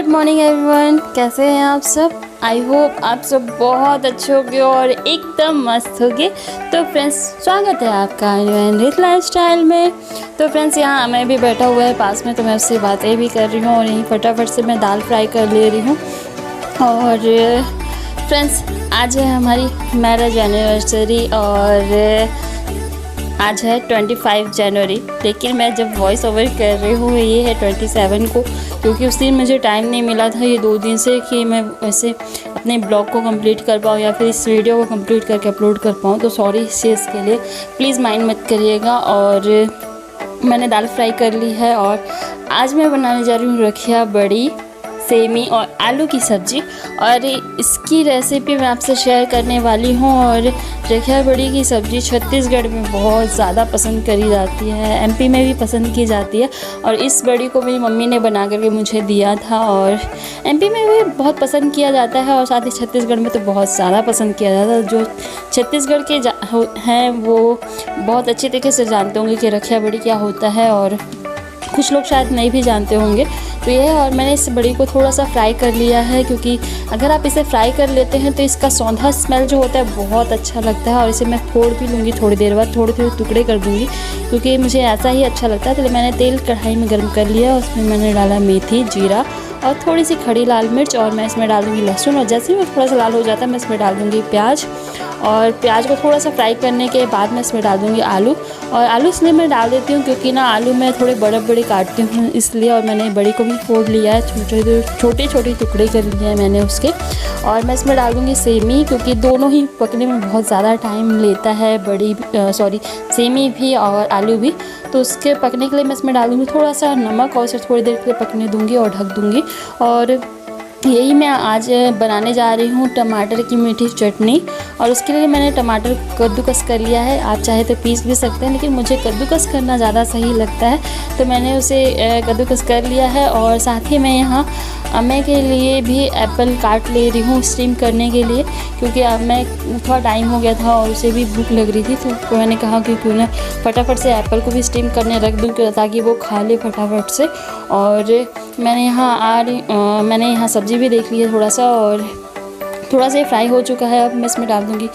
Good morning everyone, कैसे हैं आप सब। आई होप आप सब बहुत अच्छे होंगे और एकदम मस्त होंगे। तो फ्रेंड्स, स्वागत है आपका रिच लाइफस्टाइल में। तो फ्रेंड्स, यहाँ मैं भी बैठा हुआ है पास में, तो मैं उससे बातें भी कर रही हूँ और यहीं फटाफट से मैं दाल फ्राई कर ले रही हूँ। और फ्रेंड्स, आज है हमारी मैरिज एनिवर्सरी और आज है 25 जनवरी, लेकिन मैं जब वॉइस ओवर कर रही हूँ ये है 27 को, क्योंकि उस दिन मुझे टाइम नहीं मिला था ये 2 दिन से कि मैं वैसे अपने ब्लॉग को कंप्लीट कर पाऊँ या फिर इस वीडियो को कंप्लीट करके अपलोड कर पाऊँ। तो सॉरी इस चीज़ के लिए, प्लीज़ माइंड मत करिएगा। और मैंने दाल फ्राई कर ली है और आज मैं बनाने जा रही हूँ रखिया बड़ी, सेमी और आलू की सब्ज़ी। और इसकी रेसिपी मैं आपसे शेयर करने वाली हूँ। और रखिया बड़ी की सब्ज़ी छत्तीसगढ़ में बहुत ज़्यादा पसंद करी जाती है, एमपी में भी पसंद की जाती है। और इस बड़ी को मेरी मम्मी ने बना करके मुझे दिया था और एमपी में भी बहुत पसंद किया जाता है और साथ ही छत्तीसगढ़ में तो बहुत ज़्यादा पसंद किया जाता है। जो छत्तीसगढ़ के हैं वो बहुत अच्छे तरीके से जानते होंगे कि रखिया बड़ी क्या होता है, और कुछ लोग शायद नहीं भी जानते होंगे। तो ये है, और मैंने इस बड़ी को थोड़ा सा फ्राई कर लिया है, क्योंकि अगर आप इसे फ्राई कर लेते हैं तो इसका सौंधा स्मेल जो होता है बहुत अच्छा लगता है। और इसे मैं फोड़ भी लूँगी थोड़ी देर बाद, थोड़े थोड़े टुकड़े कर दूँगी, क्योंकि मुझे ऐसा ही अच्छा लगता है। तो मैंने तेल कढ़ाई में गर्म कर लिया, उसमें मैंने डाला मेथी, जीरा और थोड़ी सी खड़ी लाल मिर्च, और मैं इसमें डाल दूँगी लहसुन। और जैसे ही वो थोड़ा सा लाल हो जाता है मैं इसमें डाल दूँगी प्याज, और प्याज को थोड़ा सा फ्राई करने के बाद मैं इसमें डाल दूँगी आलू। और आलू इसलिए मैं डाल देती हूँ क्योंकि ना आलू मैं थोड़े बड़े बड़े काटती हूँ इसलिए, और मैंने बड़ी को भी फोड़ लिया है, छोटे छोटे टुकड़े कर लिए हैं मैंने उसके। और मैं इसमें डाल दूँगी सेमी, क्योंकि दोनों ही पकने में बहुत ज़्यादा टाइम लेता है, सेमी भी और आलू भी। तो उसके पकने के लिए मैं इसमें डाल दूँगी थोड़ा सा नमक और उसे थोड़ी देर के लिए पकने दूँगी और ढक दूँगी। और यही मैं आज बनाने जा रही हूँ टमाटर की मीठी चटनी। और उसके लिए मैंने टमाटर कद्दूकस कर लिया है, आप चाहे तो पीस भी सकते हैं, लेकिन मुझे कद्दूकस करना ज़्यादा सही लगता है। तो मैंने उसे कद्दूकस कर लिया है। और साथ ही मैं यहाँ अम्मे के लिए भी एप्पल काट ले रही हूँ स्टीम करने के लिए, क्योंकि मैं थोड़ा टाइम हो गया था और उसे भी भूख लग रही थी। तो मैंने कहा कि क्यों ना फटाफट से एप्पल को भी स्टीम करने रख दूँ ताकि वो खा ले फटाफट से। और मैंने यहाँ सब्ज़ी भी देख ली है थोड़ा सा, और थोड़ा सा फ्राई हो चुका है। अब मैं इसमें डाल दूँगी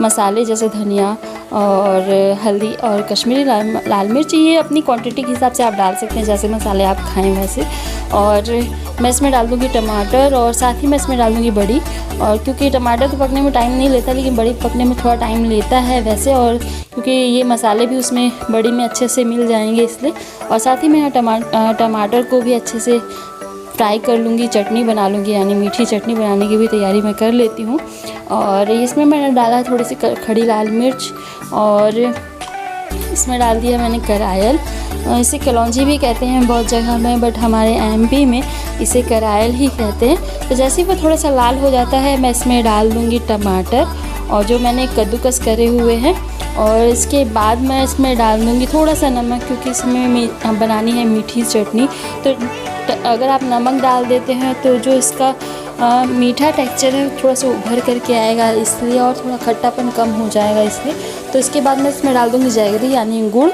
मसाले जैसे धनिया और हल्दी और कश्मीरी लाल मिर्च। ये अपनी क्वांटिटी के हिसाब से आप डाल सकते हैं, जैसे मसाले आप खाएं वैसे। और मैं इसमें डाल दूँगी टमाटर, और साथ ही मैं इसमें डाल दूँगी बड़ी। और क्योंकि टमाटर तो पकने में टाइम नहीं लेता, लेकिन बड़ी पकने में थोड़ा टाइम लेता है वैसे, और क्योंकि ये मसाले भी उसमें बड़ी में अच्छे से मिल जाएंगे इसलिए। और साथ ही मैं टमाटर को भी अच्छे से फ्राई कर लूँगी, चटनी बना लूँगी, यानी मीठी चटनी बनाने की भी तैयारी मैं कर लेती हूँ। और इसमें मैंने डाला है थोड़ी सी खड़ी लाल मिर्च, और इसमें डाल दिया मैंने करायल। इसे कलौंजी भी कहते हैं बहुत जगह में, बट हमारे एमपी में इसे करायल ही कहते हैं। तो जैसे ही वो थोड़ा सा लाल हो जाता है मैं इसमें डाल दूँगी टमाटर और जो मैंने कद्दूकस करे हुए हैं। और इसके बाद मैं इसमें डाल दूँगी थोड़ा सा नमक, क्योंकि इसमें बनानी है मीठी चटनी। तो अगर आप नमक डाल देते हैं तो जो इसका मीठा टेक्सचर है थोड़ा सा उभर करके आएगा इसलिए, और थोड़ा खट्टापन कम हो जाएगा इसलिए। तो इसके बाद मैं इसमें डाल दूँगी जैगरी यानी गुड़,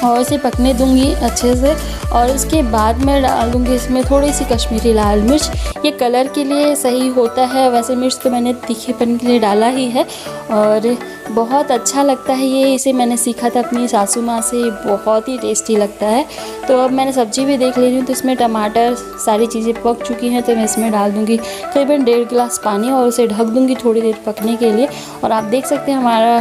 और इसे पकने दूँगी अच्छे से। और इसके बाद मैं डाल दूँगी इसमें थोड़ी सी कश्मीरी लाल मिर्च, ये कलर के लिए सही होता है, वैसे मिर्च तो मैंने तीखेपन के लिए डाला ही है और बहुत अच्छा लगता है ये। इसे मैंने सीखा था अपनी सासू माँ से, बहुत ही टेस्टी लगता है। तो अब मैंने सब्ज़ी भी देख ले रही हूँ, तो इसमें टमाटर सारी चीज़ें पक चुकी हैं, तो मैं इसमें डाल दूँगी करीबन 1.5 गिलास पानी और उसे ढक दूँगी थोड़ी देर पकने के लिए। और आप देख सकते हैं हमारा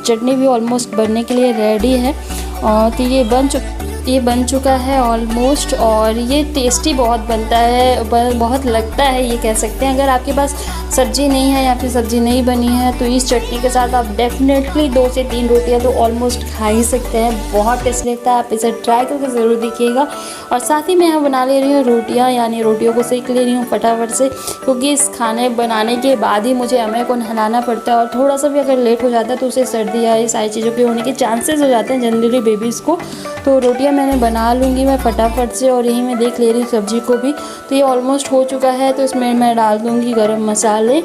चटनी भी ऑलमोस्ट बनने के लिए रेडी है। और तो ये बन चुका है ऑलमोस्ट, और ये टेस्टी बहुत बनता है, बहुत लगता है ये कह सकते हैं। अगर आपके पास सब्ज़ी नहीं है या फिर सब्ज़ी नहीं बनी है तो इस चटनी के साथ आप डेफिनेटली 2 से 3 रोटियां तो ऑलमोस्ट खा ही सकते हैं, बहुत टेस्टी लगता है। आप इसे ट्राई करके ज़रूर देखिएगा। और साथ ही मैं यहाँ बना ले रही हूँ रोटियाँ, यानी रोटियों को सेक ले रही हूँ फटाफट से, क्योंकि इस खाने बनाने के बाद ही मुझे अम्मे को नहलाना पड़ता है, और थोड़ा सा भी अगर लेट हो जाता है तो उसे सर्दी या ये सारी चीज़ों के होने के चांसेस हो जाते हैं जनरली बेबीज़ को। तो रोटियाँ मैंने बना लूँगी मैं फटाफट से, और यहीं मैं देख ले रही हूँ सब्ज़ी को भी। तो ये ऑलमोस्ट हो चुका है, तो इसमें मैं डाल दूँगी गरम मसाले,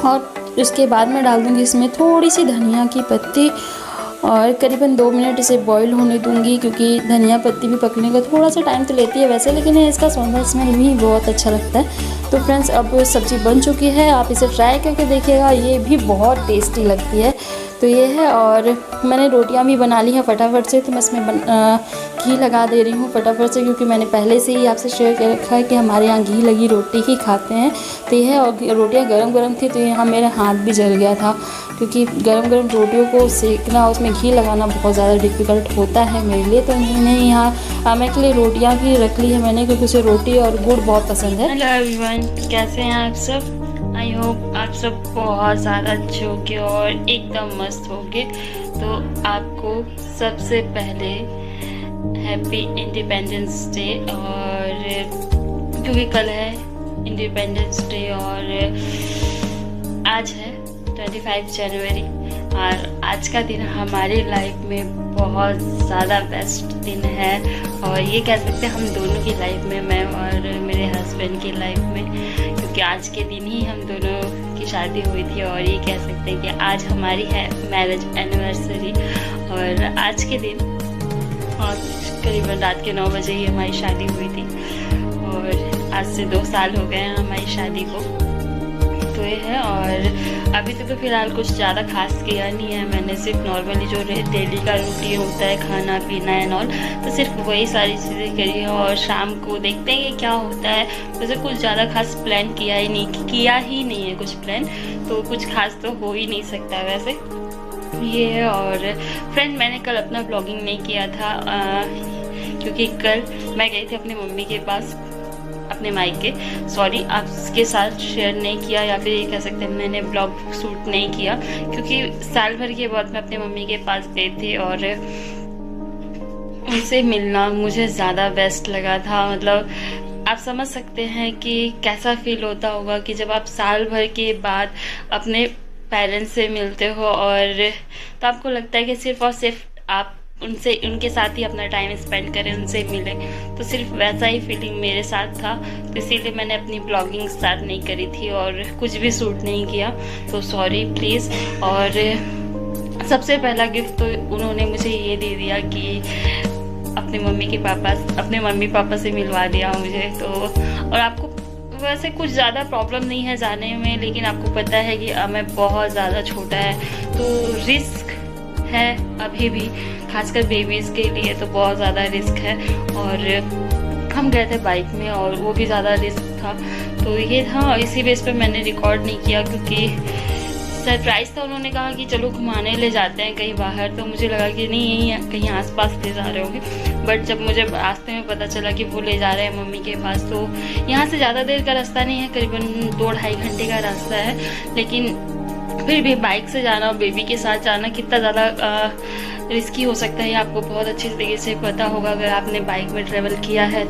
और इसके बाद मैं डाल दूँगी इसमें थोड़ी सी धनिया की पत्ती, और करीबन 2 मिनट इसे बॉईल होने दूंगी, क्योंकि धनिया पत्ती भी पकने का थोड़ा सा टाइम तो लेती है वैसे, लेकिन इसका सौंदर्य स्मेल भी बहुत अच्छा लगता है। तो फ्रेंड्स अब सब्ज़ी बन चुकी है, आप इसे ट्राई करके देखिएगा, ये भी बहुत टेस्टी लगती है। तो ये है, और मैंने रोटियां भी बना ली हैं फटाफट से, तो मैं इसमें घी लगा दे रही हूँ फटाफट से, क्योंकि मैंने पहले से ही आपसे शेयर कर रखा है कि हमारे यहाँ घी लगी रोटी ही खाते हैं। तो ये है, और रोटियां गरम गरम थी तो यहाँ मेरा हाथ भी जल गया था, क्योंकि गरम गरम रोटियों को सेकना, उसमें घी लगाना बहुत ज़्यादा डिफ़िकल्ट होता है मेरे लिए। तो मैंने यहाँ मैं के लिए रोटियाँ भी रख ली है मैंने, क्योंकि उसे रोटी और गुड़ बहुत पसंद है। हेलो एवरीवन, कैसे हैं आप सब? आई होप आप सब बहुत ज़्यादा अच्छे होंगे और एकदम मस्त होंगे। तो आपको सबसे पहले हैप्पी इंडिपेंडेंस डे, और क्योंकि कल है इंडिपेंडेंस डे और आज है 25 जनवरी, और आज का दिन हमारी लाइफ में बहुत ज़्यादा बेस्ट दिन है, और ये कह सकते हैं हम दोनों की लाइफ में, मैं और मेरे हस्बैंड की लाइफ में, क्योंकि आज के दिन ही हम दोनों की शादी हुई थी, और ये कह सकते हैं कि आज हमारी है मैरिज एनिवर्सरी। और आज के दिन और करीबन रात के 9 बजे ही हमारी शादी हुई थी, और आज से 2 साल हो गए हैं हमारी शादी को। तो ये है, और अभी तक तो फिलहाल कुछ ज़्यादा खास किया नहीं है मैंने, सिर्फ नॉर्मली जो डेली का रूटीन होता है, खाना पीना एंड ऑल, तो सिर्फ वही सारी चीज़ें करी है। और शाम को देखते हैं कि क्या होता है, वैसे कुछ ज़्यादा खास प्लान किया ही नहीं है कुछ प्लान, तो कुछ खास तो हो ही नहीं सकता वैसे ये है। और फ्रेंड, मैंने कल अपना ब्लॉगिंग नहीं किया था, क्योंकि कल मैं गई थी अपनी मम्मी के पास, अपने मायके, सॉरी आपके साथ शेयर नहीं किया, या फिर ये कह सकते हैं मैंने ब्लॉग शूट नहीं किया, क्योंकि साल भर के बाद मैं अपने मम्मी के पास गई थी, और उनसे मिलना मुझे ज़्यादा बेस्ट लगा था। मतलब आप समझ सकते हैं कि कैसा फील होता होगा कि जब आप साल भर के बाद अपने पेरेंट्स से मिलते हो, और तो आपको लगता है कि सिर्फ और सिर्फ आप उनसे, उनके साथ ही अपना टाइम स्पेंड करें, उनसे मिलें। तो सिर्फ वैसा ही फीलिंग मेरे साथ था, तो इसीलिए मैंने अपनी ब्लॉगिंग स्टार्ट नहीं करी थी और कुछ भी शूट नहीं किया, तो सॉरी प्लीज़। और सबसे पहला गिफ्ट तो उन्होंने मुझे ये दे दिया कि अपने मम्मी पापा से मिलवा दिया मुझे। तो और आपको वैसे कुछ ज़्यादा प्रॉब्लम नहीं है जाने में, लेकिन आपको पता है कि मैं बहुत ज़्यादा छोटा है, तो रिस्क है अभी भी, खासकर बेबीज़ के लिए तो बहुत ज़्यादा रिस्क है। और हम गए थे बाइक में, और वो भी ज़्यादा रिस्क था, तो ये था, इसी बेस पे मैंने रिकॉर्ड नहीं किया, क्योंकि सरप्राइज़ था। उन्होंने कहा कि चलो घुमाने ले जाते हैं कहीं बाहर, तो मुझे लगा कि नहीं यहीं कहीं आसपास ले जा रहे होंगे, बट जब मुझे रास्ते में पता चला कि वो ले जा रहे हैं मम्मी के पास, तो यहाँ से ज़्यादा देर का रास्ता नहीं है, करीबन 2-2.5 घंटे का रास्ता है, लेकिन फिर भी बाइक से जाना और बेबी के साथ जाना कितना ज़्यादा रिस्की हो सकता है, आपको बहुत अच्छे तरीके से पता होगा अगर आपने बाइक में ट्रेवल किया है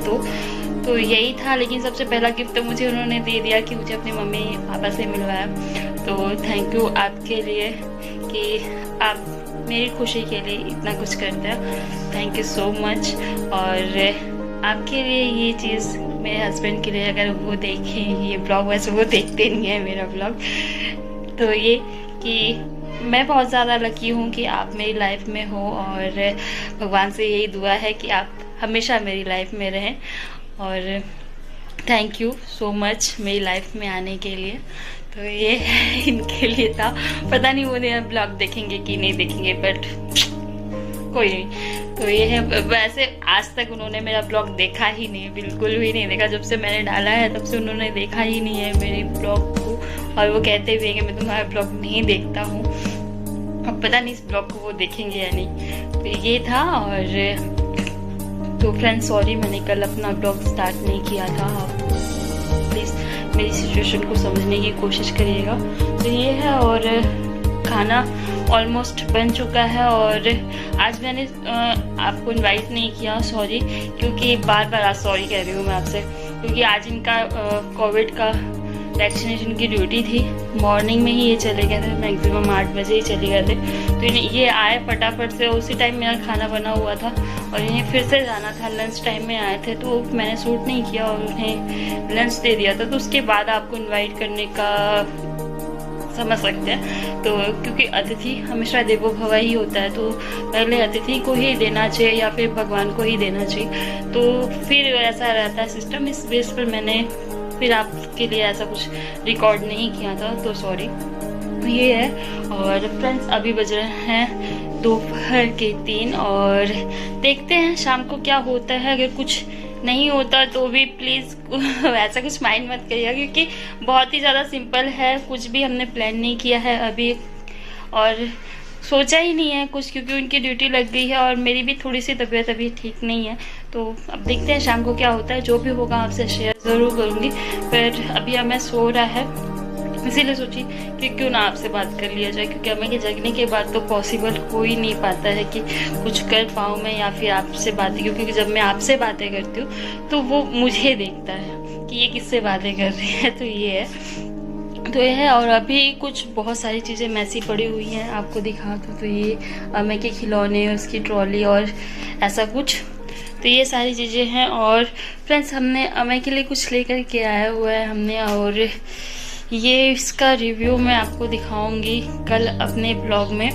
तो यही था। लेकिन सबसे पहला गिफ्ट तो मुझे उन्होंने दे दिया कि मुझे अपने मम्मी पापा से मिलवाया, तो थैंक यू आपके लिए कि आप मेरी खुशी के लिए इतना कुछ करते हैं, थैंक यू सो मच। और आपके लिए ये चीज़, मेरे हस्बैंड के लिए, अगर वो देखें ये ब्लॉग, वैसे वो देखते नहीं है मेरा ब्लॉग, तो ये कि मैं बहुत ज़्यादा लकी हूँ कि आप मेरी लाइफ में हो, और भगवान से यही दुआ है कि आप हमेशा मेरी लाइफ में रहें। और थैंक यू सो मच मेरी लाइफ में आने के लिए। तो ये इनके लिए था, पता नहीं वो ब्लॉग देखेंगे कि नहीं देखेंगे, बट कोई नहीं। तो ये है, वैसे आज तक उन्होंने मेरा ब्लॉग देखा ही नहीं, बिल्कुल भी नहीं देखा, जब से मैंने डाला है तब से उन्होंने देखा ही नहीं है मेरे ब्लॉग को, और वो कहते हुए कि मैं तुम्हारा ब्लॉग नहीं देखता हूँ, अब पता नहीं इस ब्लॉग को वो देखेंगे या नहीं। तो ये था। और तो फ्रेंड्स सॉरी, मैंने कल अपना ब्लॉग स्टार्ट नहीं किया था, प्लीज़ मेरी सिचुएशन को समझने की कोशिश करिएगा। तो ये है, और खाना ऑलमोस्ट बन चुका है, और आज मैंने आपको इनवाइट नहीं किया, सॉरी, क्योंकि बार आज सॉरी कह रही हूँ मैं आपसे, क्योंकि आज इनका कोविड का वैक्सीनेशन की ड्यूटी थी, मॉर्निंग में ही ये चले गए थे, मैक्सिमम 8 बजे ही चले गए थे। तो ये आए फटाफट से, उसी टाइम मेरा खाना बना हुआ था, और इन्हें फिर से जाना था, लंच टाइम में आए थे, तो मैंने शूट नहीं किया और उन्हें लंच दे दिया था। तो उसके बाद आपको इनवाइट करने का समझ सकते हैं। तो क्योंकि अतिथि हमेशा देवो भव ही होता है, तो पहले अतिथि को ही देना चाहिए या फिर भगवान को ही देना चाहिए। तो फिर ऐसा रहता है सिस्टम, इस बेस पर मैंने फिर आपके लिए ऐसा कुछ रिकॉर्ड नहीं किया था, तो सॉरी। ये है। और फ्रेंड्स अभी बज रहे हैं दोपहर के 3 और देखते हैं शाम को क्या होता है। अगर कुछ नहीं होता तो भी प्लीज़ ऐसा कुछ माइंड मत करिएगा, क्योंकि बहुत ही ज़्यादा सिंपल है, कुछ भी हमने प्लान नहीं किया है अभी और सोचा ही नहीं है कुछ, क्योंकि उनकी ड्यूटी लग गई है और मेरी भी थोड़ी सी तबीयत अभी ठीक नहीं है। तो अब देखते हैं शाम को क्या होता है, जो भी होगा आपसे शेयर ज़रूर करूँगी। पर अभी हमें सो रहा है, इसीलिए सोची कि क्यों ना आपसे बात कर लिया जाए, क्योंकि हमें के जगने के बाद तो पॉसिबल हो ही नहीं पाता है कि कुछ कर पाऊँ मैं या फिर आपसे बातें, क्योंकि जब मैं आपसे बातें करती हूँ तो वो मुझे देखता है कि ये किससे बातें कर रही है। तो ये है। और अभी कुछ बहुत सारी चीज़ें मैसी पड़ी हुई हैं, आपको दिखा दूँ तो ये अम्मे के खिलौने, उसकी ट्रॉली और ऐसा कुछ, तो ये सारी चीज़ें हैं। और फ्रेंड्स हमने अम्मे के लिए कुछ लेकर के आया हुआ है हमने, और ये इसका रिव्यू मैं आपको दिखाऊंगी कल अपने ब्लॉग में।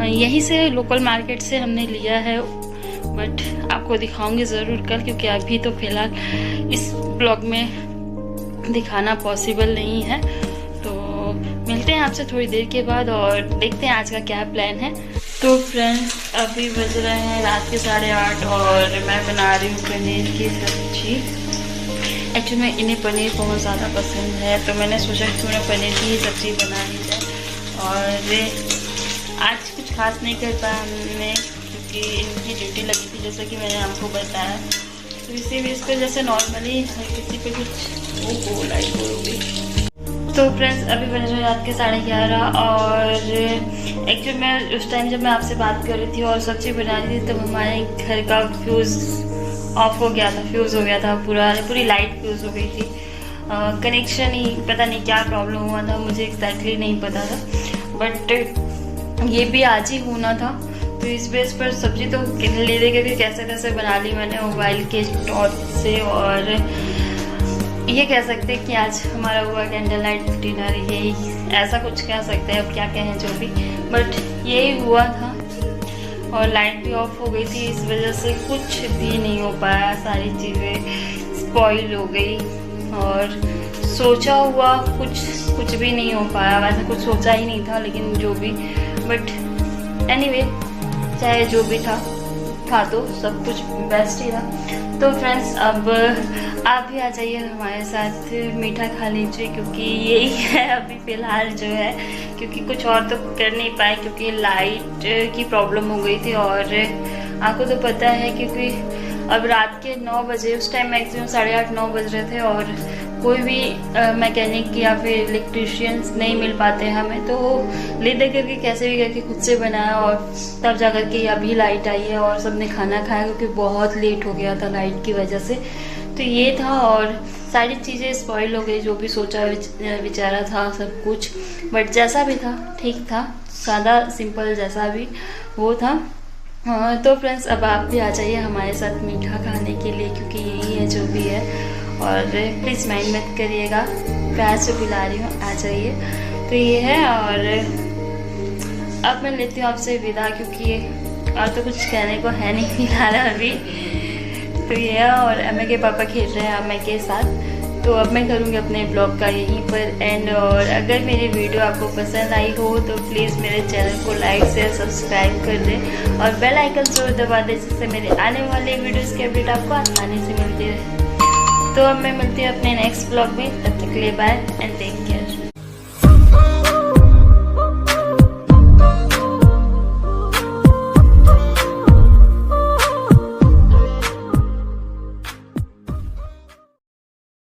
यहीं से लोकल मार्केट से हमने लिया है, बट आपको दिखाऊंगी ज़रूर कल, क्योंकि अभी तो फ़िलहाल इस ब्लॉग में दिखाना पॉसिबल नहीं है। तो मिलते हैं आपसे थोड़ी देर के बाद और देखते हैं आज का क्या प्लान है। तो फ्रेंड्स अभी बज रहे हैं रात के 8:30 और मैं बना रही हूँ पनीर की सब्जी। एक्चुअली में इन्हें पनीर बहुत ज़्यादा पसंद है, तो मैंने सोचा कि उन्हें पनीर की ही सब्ज़ी बना ली जाए। और आज कुछ खास नहीं कर पाया हमने, क्योंकि इनकी ड्यूटी लगी थी जैसा कि मैंने आपको बताया। तो इसी बेस पर जैसे नॉर्मली हर किसी पे कुछ लाइट हो गई। तो फ्रेंड्स अभी बज रहे रात के 11:30 और एक्चुअली मैं उस टाइम जब मैं आपसे बात कर रही थी और सब्ज़ी बना रही थी, तब हमारे घर का फ्यूज़ ऑफ हो गया था, फ्यूज़ हो गया था, पूरी लाइट फ्यूज़ हो गई थी। कनेक्शन ही पता नहीं क्या प्रॉब्लम हुआ था, मुझे एग्जैक्टली नहीं पता था, बट ये भी आज ही होना था। तो इस बेस पर सब्ज़ी तो ले दे करके कैसे कैसे बना ली मैंने मोबाइल के टॉर्च से। और ये कह सकते हैं कि आज हमारा हुआ कैंडल लाइट डिनर, यही ऐसा कुछ कह सकते हैं, अब क्या कहें जो भी, बट यही हुआ था। और लाइट भी ऑफ हो गई थी, इस वजह से कुछ भी नहीं हो पाया, सारी चीज़ें स्पॉइल हो गई और सोचा हुआ कुछ भी नहीं हो पाया। वैसे कुछ सोचा ही नहीं था, लेकिन जो भी, बट एनीवे चाहे जो भी था तो सब कुछ बेस्ट ही था। तो फ्रेंड्स अब आप भी आ जाइए हमारे साथ, मीठा खा लीजिए, क्योंकि यही है अभी फ़िलहाल जो है, क्योंकि कुछ और तो कर नहीं पाए क्योंकि लाइट की प्रॉब्लम हो गई थी। और आपको तो पता है क्योंकि अब रात के 9 बजे, उस टाइम मैक्सिमम 8:30-9 बज रहे थे और कोई भी मैकेनिक या फिर इलेक्ट्रिशियंस नहीं मिल पाते हमें, तो ले दे करके कैसे भी करके खुद से बनाया और तब जा कर के अभी लाइट आई है और सबने खाना खाया, क्योंकि बहुत लेट हो गया था लाइट की वजह से। तो ये था और सारी चीज़ें स्पॉइल हो गई, जो भी सोचा विचारा था सब कुछ, बट जैसा भी था ठीक था, सादा सिंपल जैसा भी वो था। तो फ्रेंड्स अब आप भी आ जाइए हमारे साथ मीठा खाने के लिए, क्योंकि यही है जो भी है। और प्लीज़ माइंड मत करिएगा, प्यार से बुला रही हूँ, आ जाइए। तो ये है। और अब मैं लेती हूँ आपसे विदा, क्योंकि और तो कुछ कहने को है नहीं फिलहाल अभी। तो ये है। और अम्मा के पापा खेल रहे हैं अम्मा के साथ, तो अब मैं करूँगी अपने ब्लॉग का यहीं पर एंड। और अगर मेरी वीडियो आपको पसंद आई हो तो प्लीज़ मेरे चैनल को लाइक शेयर सब्सक्राइब कर दें और बेल आइकन जरूर दबा दें, जिससे मेरे आने वाले वीडियोस के अपडेट आपको आसानी से मिलती रहे। तो अब मैं मिलती हूँ अपने नेक्स्ट ब्लॉग में, तब तक के लिए बाय एंड टेक केयर।